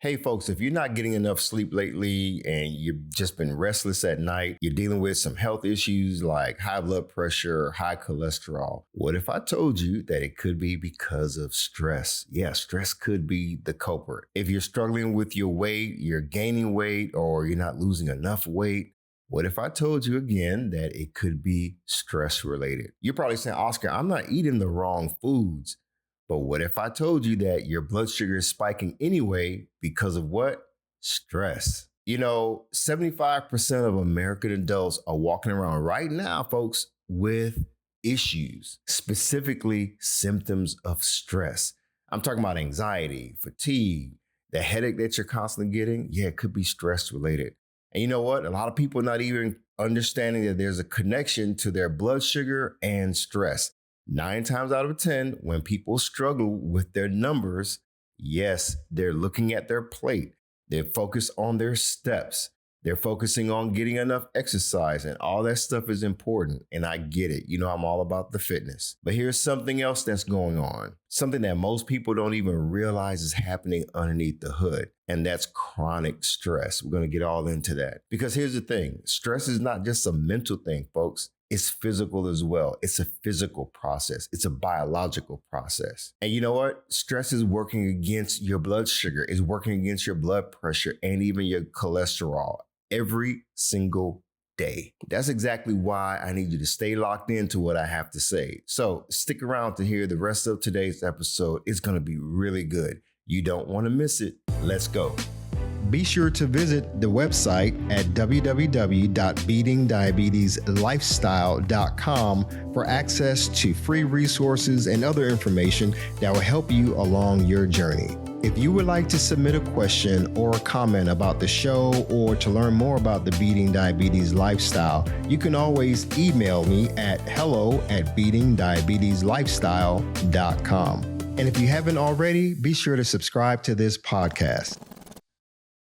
Hey, folks, if you're not getting enough sleep lately and you've just been restless at night, you're dealing with some health issues like high blood pressure, high cholesterol, what if I told you that it could be because of stress? Yeah, stress could be the culprit. If you're struggling with your weight, you're gaining weight, or you're not losing enough weight, what if I told you again that it could be stress related? You're probably saying, Oscar, I'm not eating the wrong foods. But what if I told you that your blood sugar is spiking anyway because of what? Stress. 75% of American adults are walking around right now, folks, with issues, specifically symptoms of stress. I'm talking about anxiety, fatigue, the headache that you're constantly getting. Yeah, it could be stress related. And you know what? A lot of people are not even understanding that there's a connection to their blood sugar and stress. 9 times out of 10, when people struggle with their numbers, yes, they're looking at their plate. They're focused on their steps. They're focusing on getting enough exercise, and all that stuff is important. And I get it. I'm all about the fitness. But here's something else that's going on, something that most people don't even realize is happening underneath the hood. And that's chronic stress. We're going to get all into that. Because here's the thing, stress is not just a mental thing, folks. It's physical as well. It's a physical process. It's a biological process. And you know what? Stress is working against your blood sugar, is working against your blood pressure, and even your cholesterol every single day. That's exactly why I need you to stay locked into what I have to say. So stick around to hear the rest of today's episode. It's going to be really good. You don't want to miss it. Let's go. Be sure to visit the website at www.beatingdiabetieslifestyle.com for access to free resources and other information that will help you along your journey. If you would like to submit a question or a comment about the show or to learn more about the Beating Diabetes Lifestyle, you can always email me at hello@beatingdiabetieslifestyle.com. And if you haven't already, be sure to subscribe to this podcast.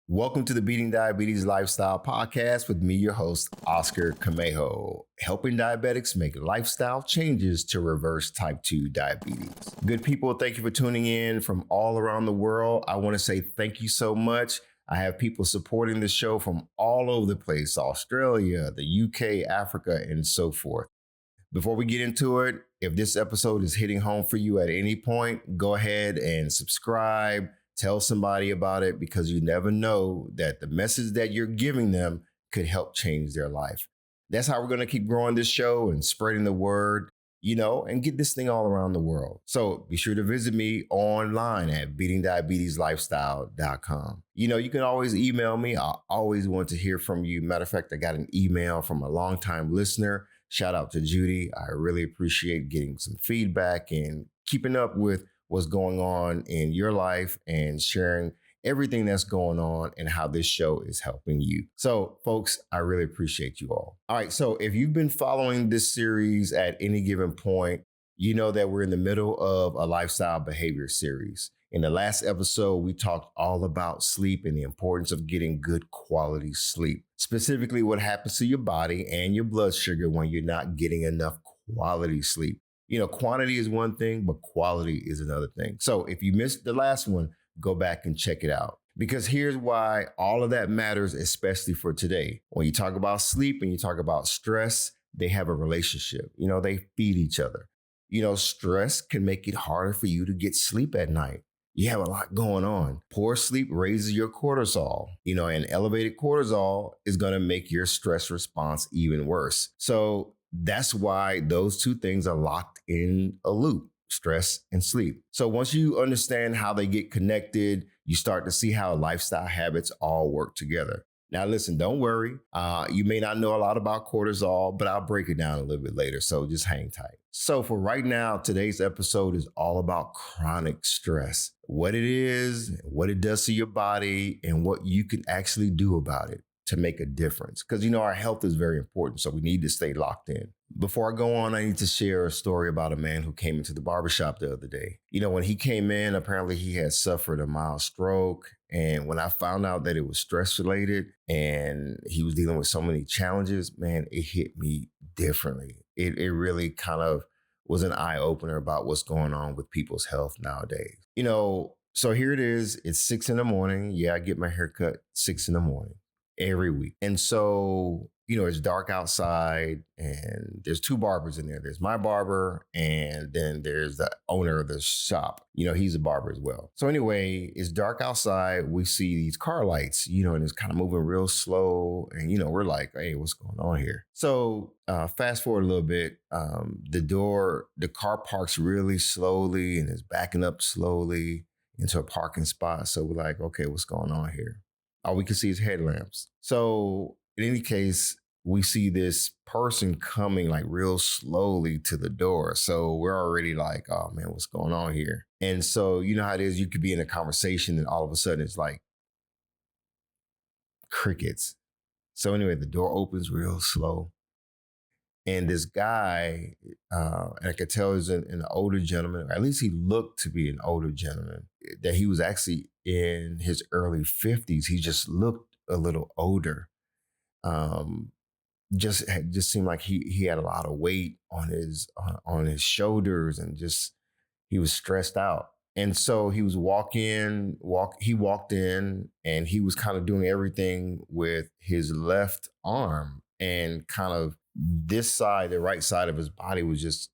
Welcome to the Beating Diabetes Lifestyle Podcast with me, your host, Oscar Camejo, helping diabetics make lifestyle changes to reverse type 2 diabetes. Good people, thank you for tuning in from all around the world. I want to say thank you so much. I have people supporting the show from all over the place, Australia, the UK, Africa, and so forth. Before we get into it, if this episode is hitting home for you at any point, go ahead and subscribe. Tell somebody about it, because you never know that the message that you're giving them could help change their life. That's how we're going to keep growing this show and spreading the word, and get this thing all around the world. So be sure to visit me online at beatingdiabetieslifestyle.com. You can always email me. I always want to hear from you. Matter of fact, I got an email from a longtime listener. Shout out to Judy. I really appreciate getting some feedback and keeping up with what's going on in your life and sharing everything that's going on and how this show is helping you. So, folks, I really appreciate you all. All right. So if you've been following this series at any given point, you know that we're in the middle of a lifestyle behavior series. In the last episode, we talked all about sleep and the importance of getting good quality sleep, specifically what happens to your body and your blood sugar when you're not getting enough quality sleep. Quantity is one thing, but quality is another thing. So if you missed the last one, go back and check it out. Because here's why all of that matters, especially for today. When you talk about sleep and you talk about stress, they have a relationship. They feed each other. Stress can make it harder for you to get sleep at night. You have a lot going on. Poor sleep raises your cortisol, and elevated cortisol is going to make your stress response even worse. So that's why those two things are locked in a loop, stress and sleep. So once you understand how they get connected, you start to see how lifestyle habits all work together. Now, listen, don't worry. You may not know a lot about cortisol, but I'll break it down a little bit later. So just hang tight. So for right now, today's episode is all about chronic stress, what it is, what it does to your body, and what you can actually do about it to make a difference. Because, our health is very important. So we need to stay locked in. Before I go on, I need to share a story about a man who came into the barbershop the other day. When he came in, apparently he had suffered a mild stroke. And when I found out that it was stress related and he was dealing with so many challenges, man, it hit me differently. It really kind of was an eye opener about what's going on with people's health nowadays. So here it is. It's 6 in the morning. Yeah, I get my hair cut 6 in the morning every week. And so, it's dark outside and there's two barbers in there. There's my barber and then there's the owner of the shop. He's a barber as well. So anyway, it's dark outside. We see these car lights, and it's kind of moving real slow. And, we're like, hey, what's going on here? So fast forward a little bit. The car parks really slowly and is backing up slowly into a parking spot. So we're like, okay, what's going on here? All we can see is headlamps. So in any case, we see this person coming like real slowly to the door. So we're already like, oh man, what's going on here? And so you know how it is, you could be in a conversation and all of a sudden it's like crickets. So anyway, the door opens real slow. And this guy, and I could tell he's an older gentleman, or at least he looked to be an older gentleman, that he was actually in his early 50s. He just looked a little older. Um, just seemed like he had a lot of weight on his shoulders, and just he was stressed out. And so he walked in and he was kind of doing everything with his left arm, and kind of this side, the right side of his body was just,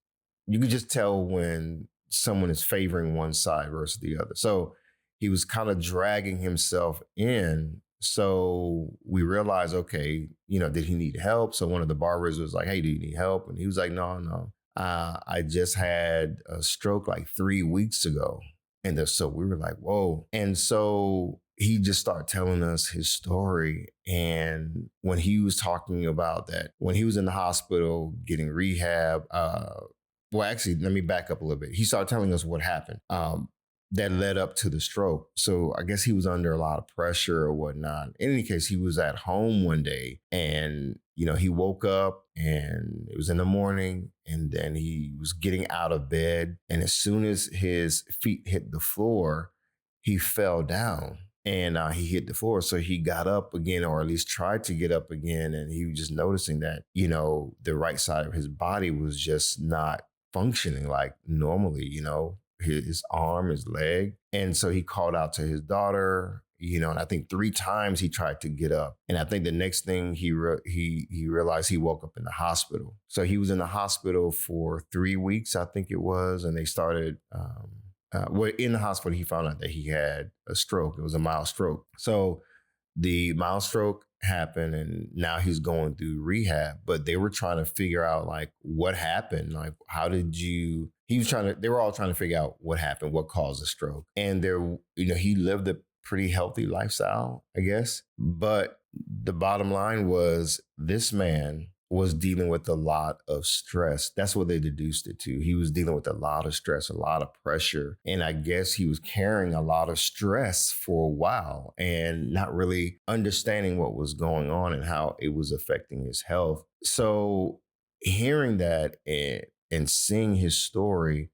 you could just tell when someone is favoring one side versus the other. So he was kind of dragging himself in. So we realized, okay, did he need help? So one of the barbers was like, hey, do you need help? And he was like, no, no. I just had a stroke like 3 weeks ago. And so we were like, whoa. And so he just started telling us his story. And when he was talking about that, when he was in the hospital getting rehab, well, actually, let me back up a little bit. He started telling us what happened. That led up to the stroke. So I guess he was under a lot of pressure or whatnot. In any case, he was at home one day and, he woke up and it was in the morning, and then he was getting out of bed. And as soon as his feet hit the floor, he fell down and he hit the floor. So he got up again, or at least tried to get up again. And he was just noticing that, the right side of his body was just not functioning like normally, his arm, his leg. And so he called out to his daughter, and I think 3 times he tried to get up. And I think the next thing he realized, he woke up in the hospital. So he was in the hospital for 3 weeks, I think it was. And they started, in the hospital, he found out that he had a stroke. It was a mild stroke. So the mild stroke happened and now he's going through rehab, but they were trying to figure out like what happened. Like, they were all trying to figure out what happened, what caused the stroke. And he lived a pretty healthy lifestyle, I guess. But the bottom line was, this man was dealing with a lot of stress. That's what they deduced it to. He was dealing with a lot of stress, a lot of pressure. And I guess he was carrying a lot of stress for a while and not really understanding what was going on and how it was affecting his health. So hearing that and seeing his story,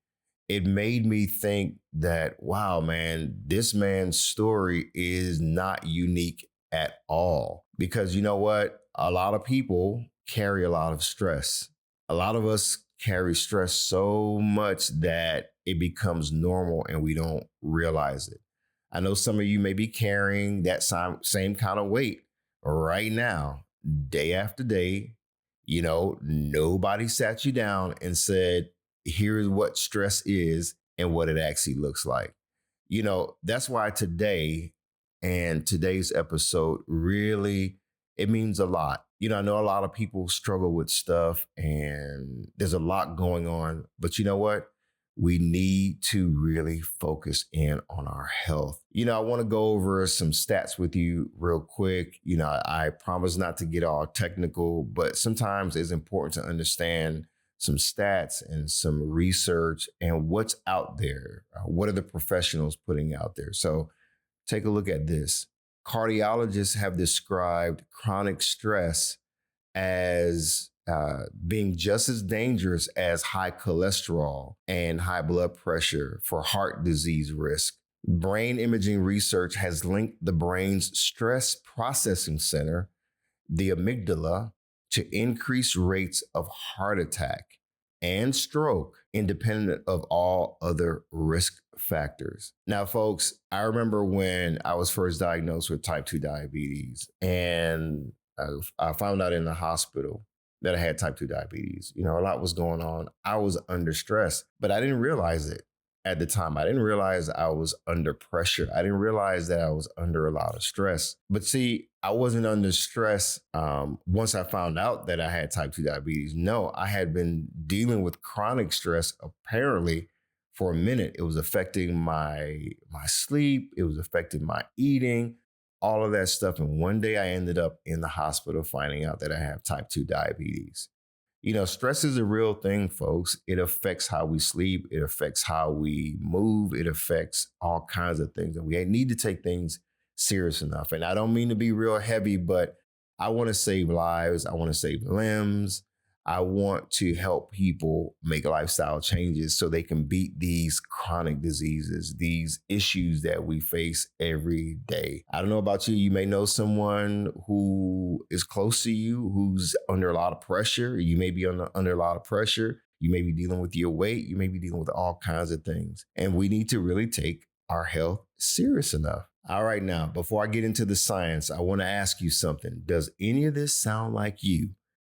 it made me think that, wow, man, this man's story is not unique at all. Because you know what? A lot of people carry a lot of stress. A lot of us carry stress so much that it becomes normal and we don't realize it. I know some of you may be carrying that same kind of weight right now, day after day. Nobody sat you down and said, here's what stress is and what it actually looks like. That's why today's episode really, it means a lot. I know a lot of people struggle with stuff and there's a lot going on, but you know what? We need to really focus in on our health. I want to go over some stats with you real quick. I promise not to get all technical, but sometimes it's important to understand some stats and some research and what's out there. What are the professionals putting out there? So take a look at this. Cardiologists have described chronic stress as being just as dangerous as high cholesterol and high blood pressure for heart disease risk. Brain imaging research has linked the brain's stress processing center, the amygdala, to increased rates of heart attack and stroke, independent of all other risk factors. Now, folks, I remember when I was first diagnosed with type 2 diabetes, and I found out in the hospital that I had type 2 diabetes. A lot was going on. I was under stress, but I didn't realize it at the time. I didn't realize I was under pressure. I didn't realize that I was under a lot of stress. But see, I wasn't under stress once I found out that I had type 2 diabetes. No, I had been dealing with chronic stress apparently for a minute. It was affecting my sleep. It was affecting my eating, all of that stuff. And one day I ended up in the hospital finding out that I have type 2 diabetes. Stress is a real thing, folks. It affects how we sleep. It affects how we move. It affects all kinds of things. And we need to take things serious enough. And I don't mean to be real heavy, but I want to save lives. I want to save limbs. I want to help people make lifestyle changes so they can beat these chronic diseases, these issues that we face every day. I don't know about you. You may know someone who is close to you who's under a lot of pressure. You may be under a lot of pressure. You may be dealing with your weight. You may be dealing with all kinds of things. And we need to really take our health serious enough. All right, now, before I get into the science, I want to ask you something. Does any of this sound like you?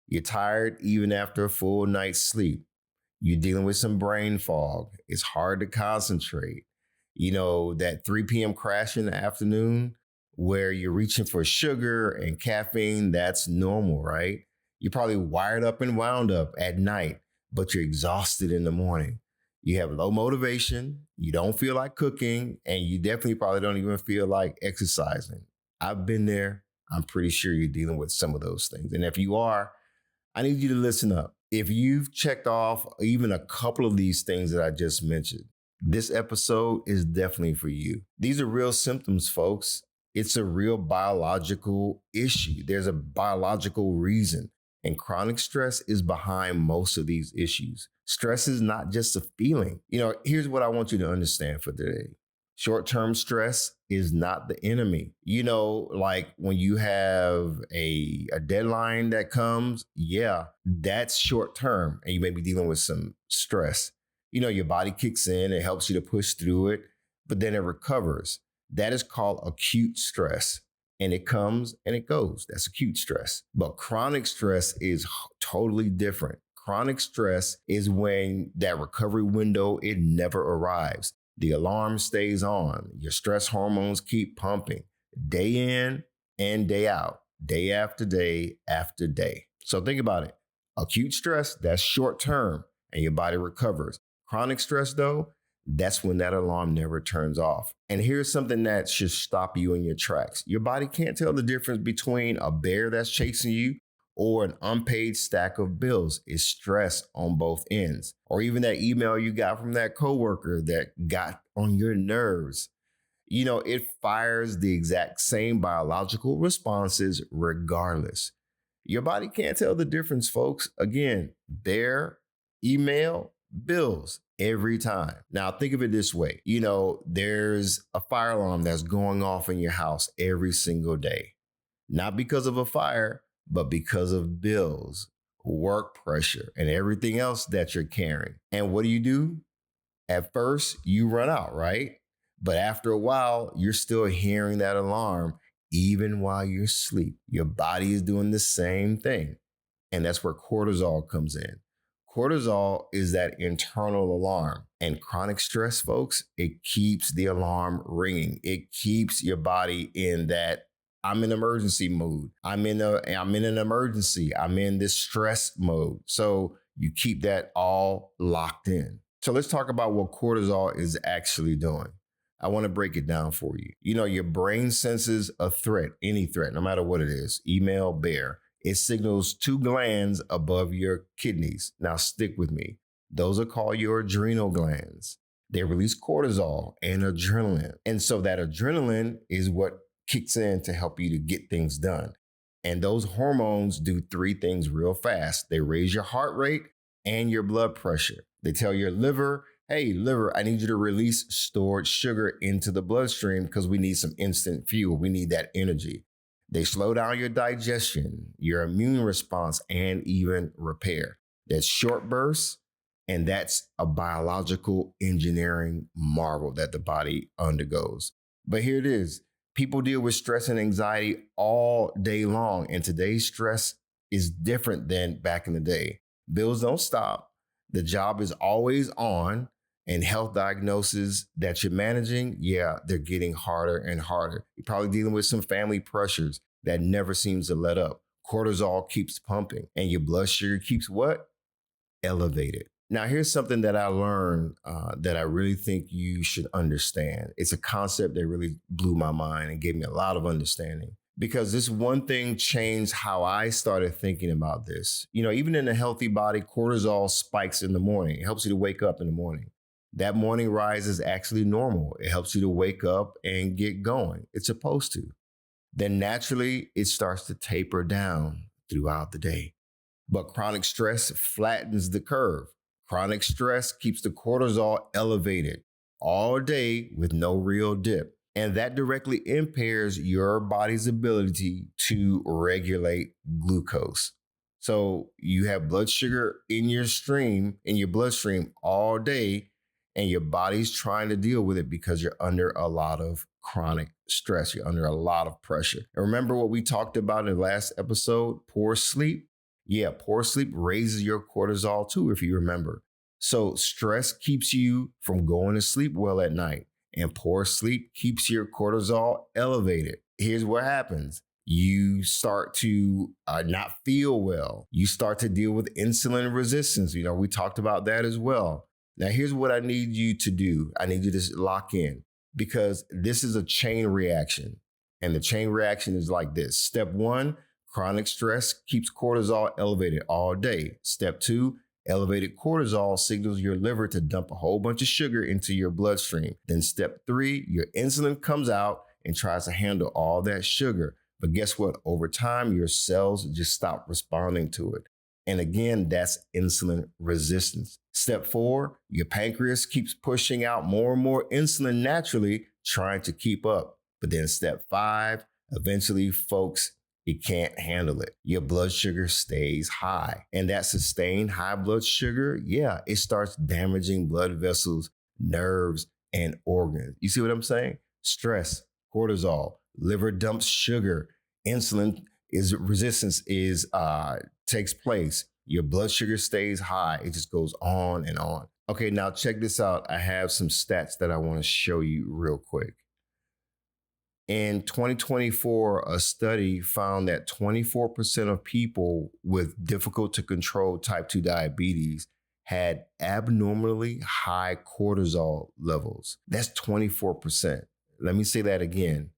You're tired even after a full night's sleep. You're dealing with some brain fog. It's hard to concentrate. That 3 p.m. crash in the afternoon where you're reaching for sugar and caffeine, that's normal, right? You're probably wired up and wound up at night, but you're exhausted in the morning. You have low motivation. You don't feel like cooking, and you definitely probably don't even feel like exercising. I've been there. I'm pretty sure you're dealing with some of those things. And if you are, I need you to listen up. If you've checked off even a couple of these things that I just mentioned, this episode is definitely for you. These are real symptoms, folks. It's a real biological issue. There's a biological reason. And chronic stress is behind most of these issues. Stress is not just a feeling. Here's what I want you to understand for today. Short-term stress is not the enemy. Like when you have a deadline that comes, yeah, that's short-term. And you may be dealing with some stress. Your body kicks in, it helps you to push through it, but then it recovers. That is called acute stress. And it comes and it goes. That's acute stress. But chronic stress is totally different. Chronic stress is when that recovery window, it never arrives. The alarm stays on. Your stress hormones keep pumping day in and day out, day after day after day. So think about it. Acute stress, that's short term and your body recovers. Chronic stress, though, that's when that alarm never turns off. And here's something that should stop you in your tracks. Your body can't tell the difference between a bear that's chasing you or an unpaid stack of bills. It's stress on both ends. Or even that email you got from that coworker that got on your nerves. It fires the exact same biological responses regardless. Your body can't tell the difference, folks. Again, bear, email, bills every time. Now, think of it this way. There's a fire alarm that's going off in your house every single day. Not because of a fire, but because of bills, work pressure, and everything else that you're carrying. And what do? At first, you run out, right? But after a while, you're still hearing that alarm even while you're asleep. Your body is doing the same thing. And that's where cortisol comes in. Cortisol is that internal alarm. And chronic stress, folks, it keeps the alarm ringing. It keeps your body in that I'm in emergency mode. I'm in an emergency. I'm in this stress mode. So you keep that all locked in. So let's talk about what cortisol is actually doing. I want to break it down for you. Your brain senses a threat, any threat, no matter what it is, email, bear. It signals two glands above your kidneys. Now stick with me. Those are called your adrenal glands. They release cortisol and adrenaline. And so that adrenaline is what kicks in to help you to get things done. And those hormones do three things real fast. They raise your heart rate and your blood pressure. They tell your liver, hey, liver, I need you to release stored sugar into the bloodstream because we need some instant fuel. We need that energy. They slow down your digestion, your immune response, and even repair. That's short bursts, And that's a biological engineering marvel that the body undergoes. But here it is. People deal with stress and anxiety all day long. And today's stress is different than back in the day. Bills don't stop. The job is always on. And health diagnoses that you're managing, yeah, they're getting harder and harder. You're probably dealing with some family pressures that never seems to let up. Cortisol keeps pumping and your blood sugar keeps what? Elevated. Now, here's something that I learned that I really think you should understand. It's a concept that really blew my mind and gave me a lot of understanding because this one thing changed how I started thinking about this. You know, even in a healthy body, cortisol spikes in the morning. It helps you to wake up in the morning. That morning rise is actually normal. It helps you to wake up and get going. It's supposed to. Then naturally, it starts to taper down throughout the day. But chronic stress flattens the curve. Chronic stress keeps the cortisol elevated all day with no real dip. And that directly impairs your body's ability to regulate glucose. So you have blood sugar in your bloodstream all day, and your body's trying to deal with it because you're under a lot of chronic stress. You're under a lot of pressure. And remember what we talked about in the last episode, poor sleep? Yeah, poor sleep raises your cortisol too, if you remember. So stress keeps you from going to sleep well at night, and poor sleep keeps your cortisol elevated. Here's what happens. You start to not feel well. You start to deal with insulin resistance. You know, we talked about that as well. Now, here's what I need you to do. I need you to lock in because this is a chain reaction. And the chain reaction is like this. Step one, chronic stress keeps cortisol elevated all day. Step two, elevated cortisol signals your liver to dump a whole bunch of sugar into your bloodstream. Then step three, your insulin comes out and tries to handle all that sugar. But guess what? Over time, your cells just stop responding to it. And again, that's insulin resistance. Step four, your pancreas keeps pushing out more and more insulin naturally, trying to keep up. But then step five, eventually, folks, it can't handle it. Your blood sugar stays high. And that sustained high blood sugar, yeah, it starts damaging blood vessels, nerves, and organs. You see what I'm saying? Stress, cortisol, liver dumps sugar, insulin is resistance is takes place. Your blood sugar stays high. It just goes on and on. Okay, now check this out. I have some stats that I want to show you real quick. In 2024, a study found that 24% of people with difficult to control type 2 diabetes had abnormally high cortisol levels. That's 24%. Let me say that again.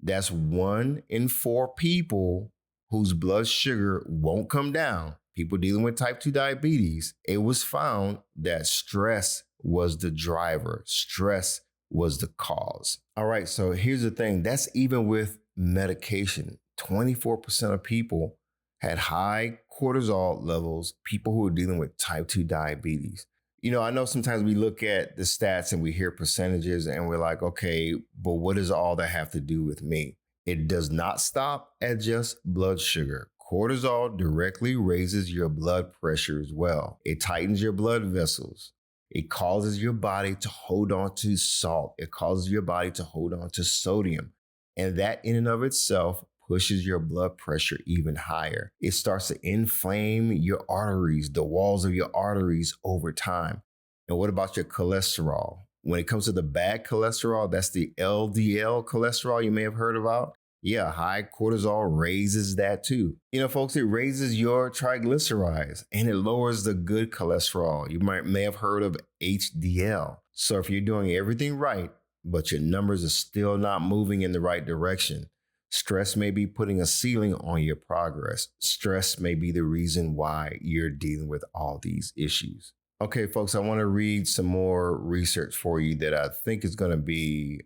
That's 1 in 4 people whose blood sugar won't come down. People dealing with type 2 diabetes, it was found that stress was the driver. Stress was the cause. All right, so here's the thing. That's even with medication. 24% of people had high cortisol levels, people who are dealing with type 2 diabetes. You know, I know sometimes we look at the stats and we hear percentages and we're like, okay, but what does all that have to do with me? It does not stop at just blood sugar. Cortisol directly raises your blood pressure as well. It tightens your blood vessels. It causes your body to hold on to salt. It causes your body to hold on to sodium. And that in and of itself pushes your blood pressure even higher. It starts to inflame your arteries, the walls of your arteries over time. And what about your cholesterol? When it comes to the bad cholesterol, that's the LDL cholesterol you may have heard about. Yeah, high cortisol raises that too. You know, folks, it raises your triglycerides and it lowers the good cholesterol. You may have heard of HDL. So if you're doing everything right, but your numbers are still not moving in the right direction, stress may be putting a ceiling on your progress. Stress may be the reason why you're dealing with all these issues. Okay, folks, I want to read some more research for you that I think is going to be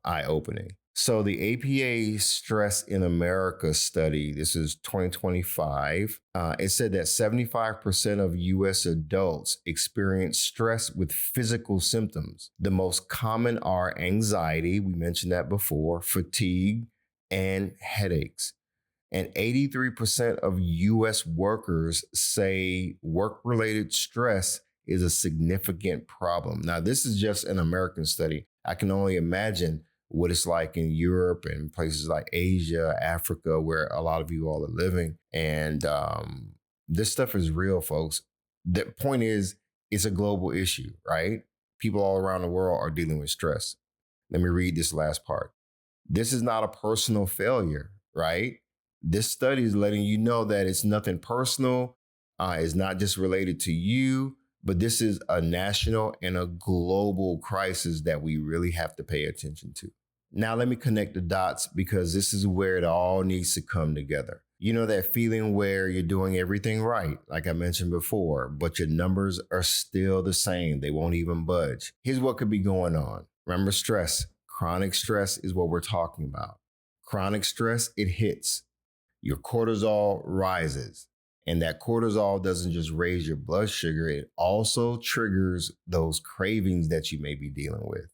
eye-opening. So the APA Stress in America study, this is 2025, it said that 75% of US adults experience stress with physical symptoms. The most common are anxiety, we mentioned that before, fatigue, and headaches. And 83% of US workers say work-related stress is a significant problem. Now, this is just an American study. I can only imagine what it's like in Europe and places like Asia, Africa, where a lot of you all are living. And this stuff is real, folks. The point is, it's a global issue, right? People all around the world are dealing with stress. Let me read this last part. This is not a personal failure, right? This study is letting you know that it's nothing personal. It's not just related to you, but this is a national and a global crisis that we really have to pay attention to. Now, let me connect the dots because this is where it all needs to come together. You know, that feeling where you're doing everything right, like I mentioned before, but your numbers are still the same. They won't even budge. Here's what could be going on. Remember, stress. Chronic stress is what we're talking about. Chronic stress, it hits. Your cortisol rises. And that cortisol doesn't just raise your blood sugar, it also triggers those cravings that you may be dealing with.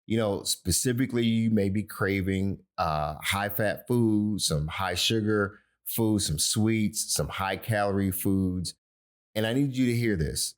You know, specifically, you may be craving high fat foods, some high sugar foods, some sweets, some high calorie foods. And I need you to hear this.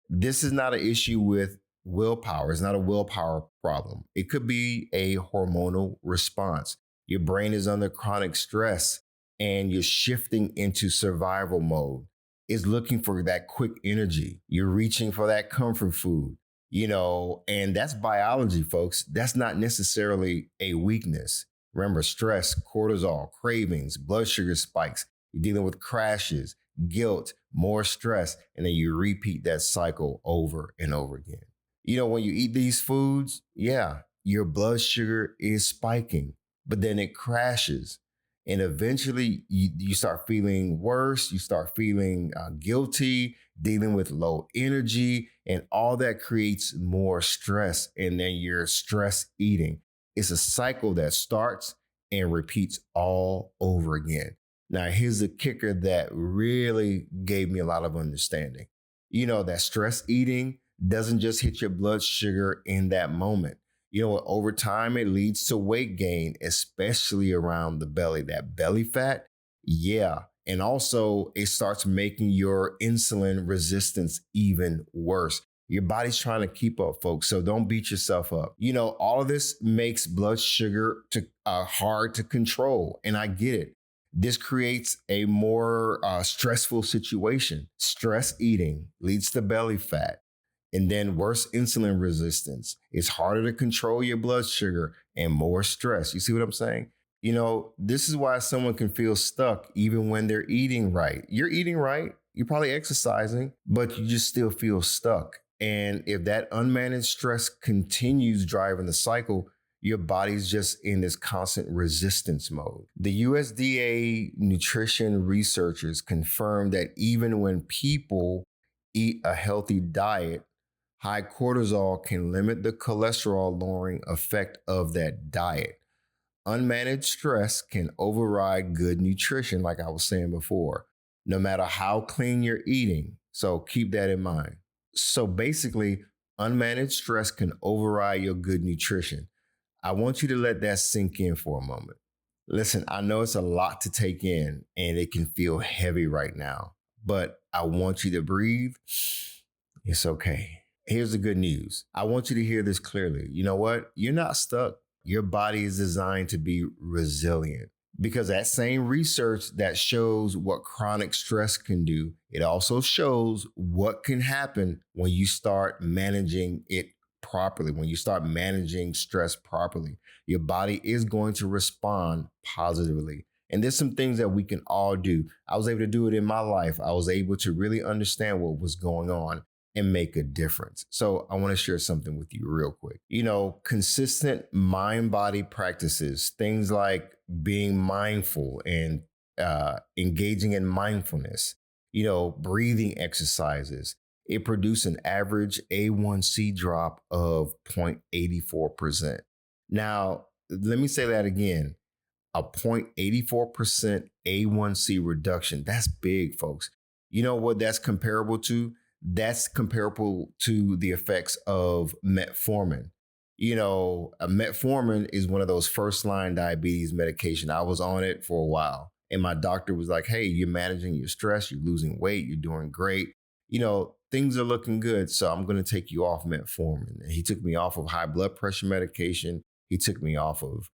This is not an issue with willpower. It's not a willpower problem. It could be a hormonal response. Your brain is under chronic stress and you're shifting into survival mode. It's looking for that quick energy. You're reaching for that comfort food, you know, and that's biology, folks. That's not necessarily a weakness. Remember, stress, cortisol, cravings, blood sugar spikes. You're dealing with crashes, guilt, more stress, and then you repeat that cycle over and over again. You know, when you eat these foods, yeah, your blood sugar is spiking, but then it crashes. And eventually you start feeling worse. You start feeling guilty, dealing with low energy, and all that creates more stress. And then you're stress eating. It's a cycle that starts and repeats all over again. Now, here's the kicker that really gave me a lot of understanding. You know, that stress eating doesn't just hit your blood sugar in that moment. You know, over time, it leads to weight gain, especially around the belly, that belly fat. Yeah. And also, it starts making your insulin resistance even worse. Your body's trying to keep up, folks. So don't beat yourself up. You know, all of this makes blood sugar hard to control. And I get it. This creates a more stressful situation. Stress eating leads to belly fat and then worse insulin resistance. It's harder to control your blood sugar and more stress. You see what I'm saying? You know, this is why someone can feel stuck even when they're eating right. You're eating right, you're probably exercising, but you just still feel stuck. And if that unmanaged stress continues driving the cycle, your body's just in this constant resistance mode. The USDA nutrition researchers confirmed that even when people eat a healthy diet, high cortisol can limit the cholesterol lowering effect of that diet. Unmanaged stress can override good nutrition, like I was saying before, no matter how clean you're eating. So keep that in mind. So basically, unmanaged stress can override your good nutrition. I want you to let that sink in for a moment. Listen, I know it's a lot to take in and it can feel heavy right now, but I want you to breathe. It's okay. Here's the good news. I want you to hear this clearly. You know what? You're not stuck. Your body is designed to be resilient because that same research that shows what chronic stress can do, it also shows what can happen when you start managing it properly, when you start managing stress properly. Your body is going to respond positively. And there's some things that we can all do. I was able to do it in my life. I was able to really understand what was going on and make a difference. So I want to share something with you real quick. You know, consistent mind-body practices, things like being mindful and engaging in mindfulness, you know, breathing exercises, it produced an average A1C drop of 0.84%. Now, let me say that again. A 0.84% A1C reduction. That's big, folks. You know what that's comparable to? That's comparable to the effects of metformin. You know, metformin is one of those first line diabetes medication. I was on it for a while and my doctor was like, hey, you're managing your stress, you're losing weight, you're doing great. You know, things are looking good. So I'm going to take you off metformin. And he took me off of high blood pressure medication. He took me off of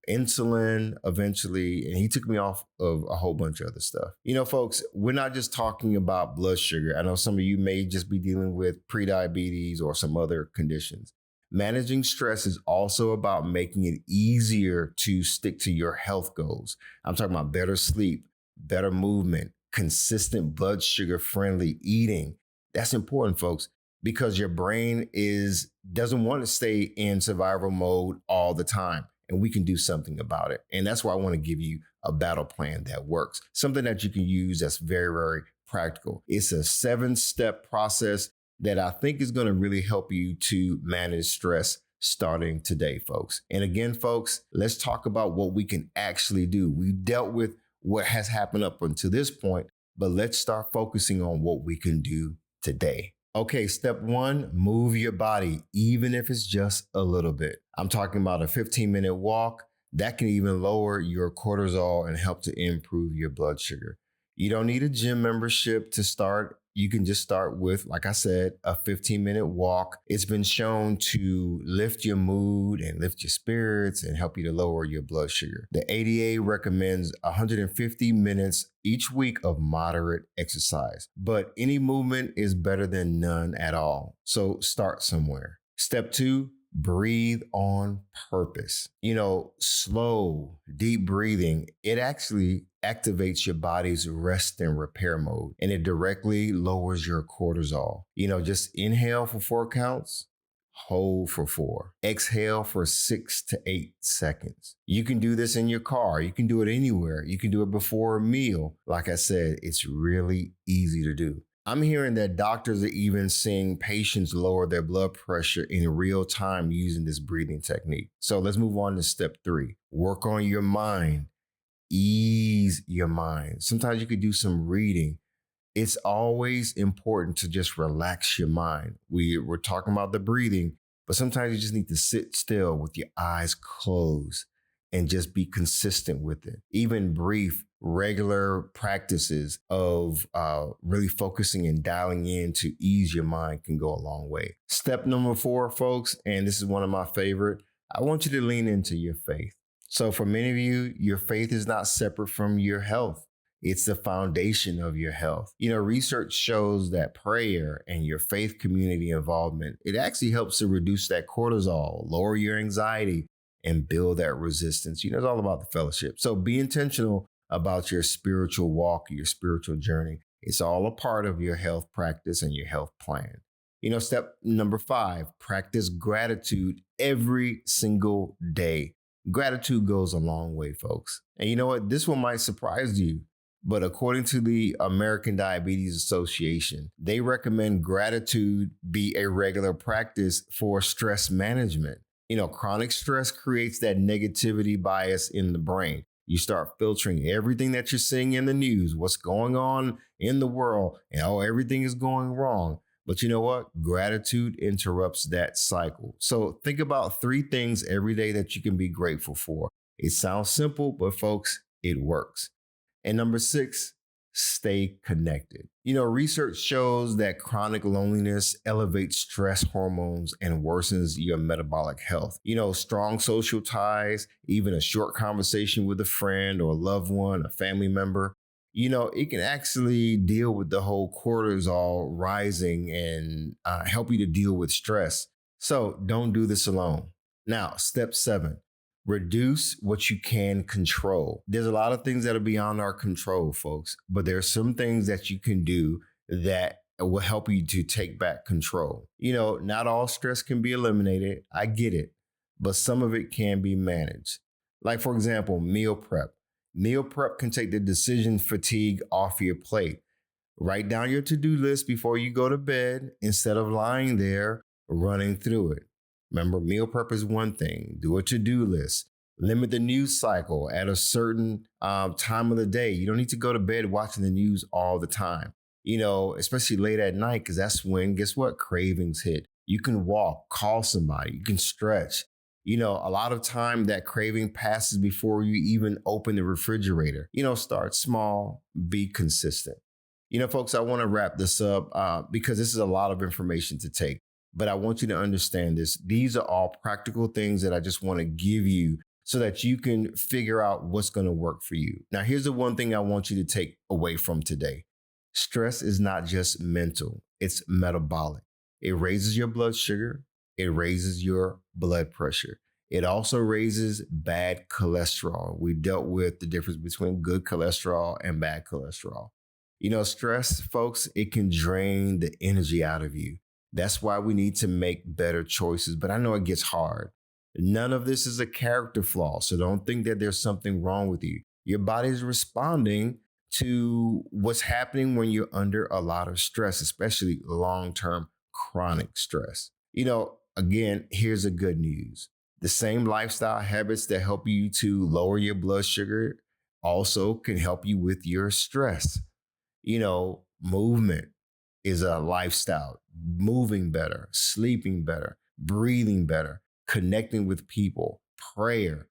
insulin eventually, and he took me off of a whole bunch of other stuff. Folks, we're not just talking about blood sugar. I know some of you may just be dealing with prediabetes or some other conditions. Managing stress is also about making it easier to stick to your health goals. I'm talking about better sleep, better movement, consistent blood sugar friendly eating. That's important, folks, because your brain doesn't want to stay in survival mode all the time. And we can do something about it. And that's why I want to give you a battle plan that works, something that you can use that's very, very practical. It's a 7-step process that I think is going to really help you to manage stress starting today, folks. And again, folks, let's talk about what we can actually do. We've dealt with what has happened up until this point, but let's start focusing on what we can do today. Okay, step 1, move your body, even if it's just a little bit. I'm talking about a 15-minute walk. That can even lower your cortisol and help to improve your blood sugar. You don't need a gym membership to start. You can just start with, like I said, a 15-minute walk. It's been shown to lift your mood and lift your spirits and help you to lower your blood sugar. The ADA recommends 150 minutes each week of moderate exercise, but any movement is better than none at all. So start somewhere. Step 2, breathe on purpose. Slow, deep breathing, it actually activates your body's rest and repair mode, and it directly lowers your cortisol. Just inhale for 4 counts, hold for 4, exhale for 6 to 8 seconds. You can do this in your car. You can do it anywhere. You can do it before a meal. Like I said, it's really easy to do. I'm hearing that doctors are even seeing patients lower their blood pressure in real time using this breathing technique. So let's move on to step 3. Work on your mind. Ease your mind. Sometimes you could do some reading. It's always important to just relax your mind. We're talking about the breathing, but sometimes you just need to sit still with your eyes closed and just be consistent with it. Even brief, regular practices of really focusing and dialing in to ease your mind can go a long way. Step number 4, folks, and this is one of my favorite, I want you to lean into your faith. So for many of you, your faith is not separate from your health. It's the foundation of your health. Research shows that prayer and your faith community involvement, it actually helps to reduce that cortisol, lower your anxiety, and build that resistance. It's all about the fellowship. So be intentional about your spiritual walk, your spiritual journey. It's all a part of your health practice and your health plan. Step number 5, practice gratitude every single day. Gratitude goes a long way, folks. And you know what? This one might surprise you, but according to the American Diabetes Association, they recommend gratitude be a regular practice for stress management. Chronic stress creates that negativity bias in the brain. You start filtering everything that you're seeing in the news, what's going on in the world, and everything is going wrong. But you know what? Gratitude interrupts that cycle. So think about 3 things every day that you can be grateful for. It sounds simple, but folks, it works. And number 6, stay connected. Research shows that chronic loneliness elevates stress hormones and worsens your metabolic health. Strong social ties, even a short conversation with a friend or a loved one, a family member, it can actually deal with the whole cortisol rising and help you to deal with stress. So don't do this alone. Now, step 7. Reduce what you can control. There's a lot of things that are beyond our control, folks, but there are some things that you can do that will help you to take back control. Not all stress can be eliminated. I get it, but some of it can be managed. Like, for example, meal prep. Meal prep can take the decision fatigue off your plate. Write down your to-do list before you go to bed instead of lying there running through it. Remember, meal prep is one thing. Do a to-do list. Limit the news cycle at a certain time of the day. You don't need to go to bed watching the news all the time, especially late at night, because that's when, guess what, cravings hit. You can walk, call somebody, you can stretch. A lot of time that craving passes before you even open the refrigerator. Start small, be consistent. Folks, I want to wrap this up because this is a lot of information to take. But I want you to understand this. These are all practical things that I just want to give you so that you can figure out what's going to work for you. Now, here's the one thing I want you to take away from today. Stress is not just mental, it's metabolic. It raises your blood sugar, it raises your blood pressure. It also raises bad cholesterol. We dealt with the difference between good cholesterol and bad cholesterol. Stress, folks, it can drain the energy out of you. That's why we need to make better choices. But I know it gets hard. None of this is a character flaw. So don't think that there's something wrong with you. Your body is responding to what's happening when you're under a lot of stress, especially long-term chronic stress. Again, here's the good news. The same lifestyle habits that help you to lower your blood sugar also can help you with your stress. Movement is a lifestyle. Moving better, sleeping better, breathing better, connecting with people, prayer,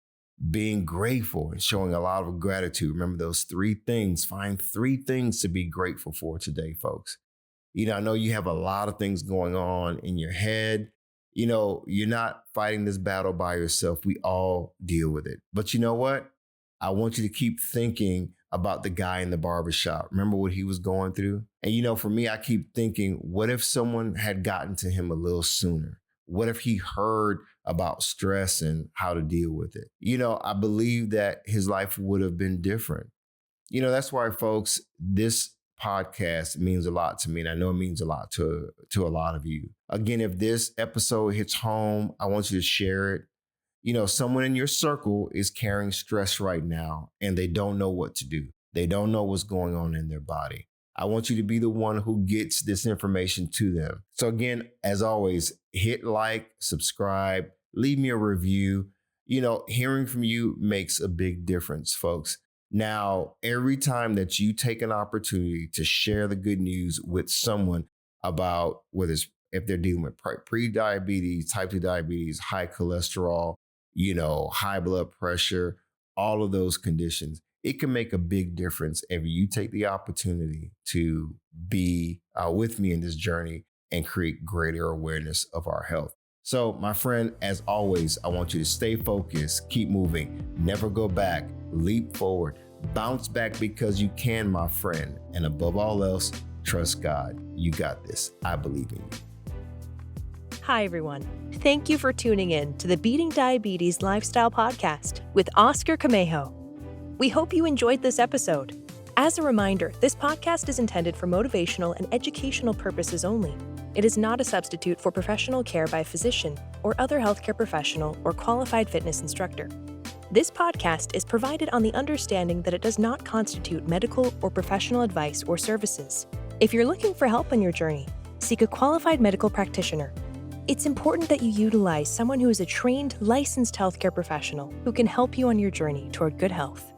being grateful and showing a lot of gratitude. Remember those three things. Find three things to be grateful for today, folks. I know you have a lot of things going on in your head. You're not fighting this battle by yourself. We all deal with it. But you know what? I want you to keep thinking about the guy in the barbershop. Remember what he was going through? And for me, I keep thinking, what if someone had gotten to him a little sooner? What if he heard about stress and how to deal with it? I believe that his life would have been different. That's why, folks, this podcast means a lot to me. And I know it means a lot to a lot of you. Again, if this episode hits home, I want you to share it. Someone in your circle is carrying stress right now and they don't know what to do. They don't know what's going on in their body. I want you to be the one who gets this information to them. So again, as always, hit like, subscribe, leave me a review. Hearing from you makes a big difference, folks. Now, every time that you take an opportunity to share the good news with someone about if they're dealing with pre-diabetes, type 2 diabetes, high cholesterol, high blood pressure, all of those conditions, it can make a big difference if you take the opportunity to be with me in this journey and create greater awareness of our health. So, my friend, as always, I want you to stay focused, keep moving, never go back, leap forward, bounce back because you can, my friend. And above all else, trust God. You got this. I believe in you. Hi, everyone. Thank you for tuning in to the Beating Diabetes Lifestyle Podcast with Oscar Camejo. We hope you enjoyed this episode. As a reminder, this podcast is intended for motivational and educational purposes only. It is not a substitute for professional care by a physician or other healthcare professional or qualified fitness instructor. This podcast is provided on the understanding that it does not constitute medical or professional advice or services. If you're looking for help on your journey, seek a qualified medical practitioner. It's important that you utilize someone who is a trained, licensed healthcare professional who can help you on your journey toward good health.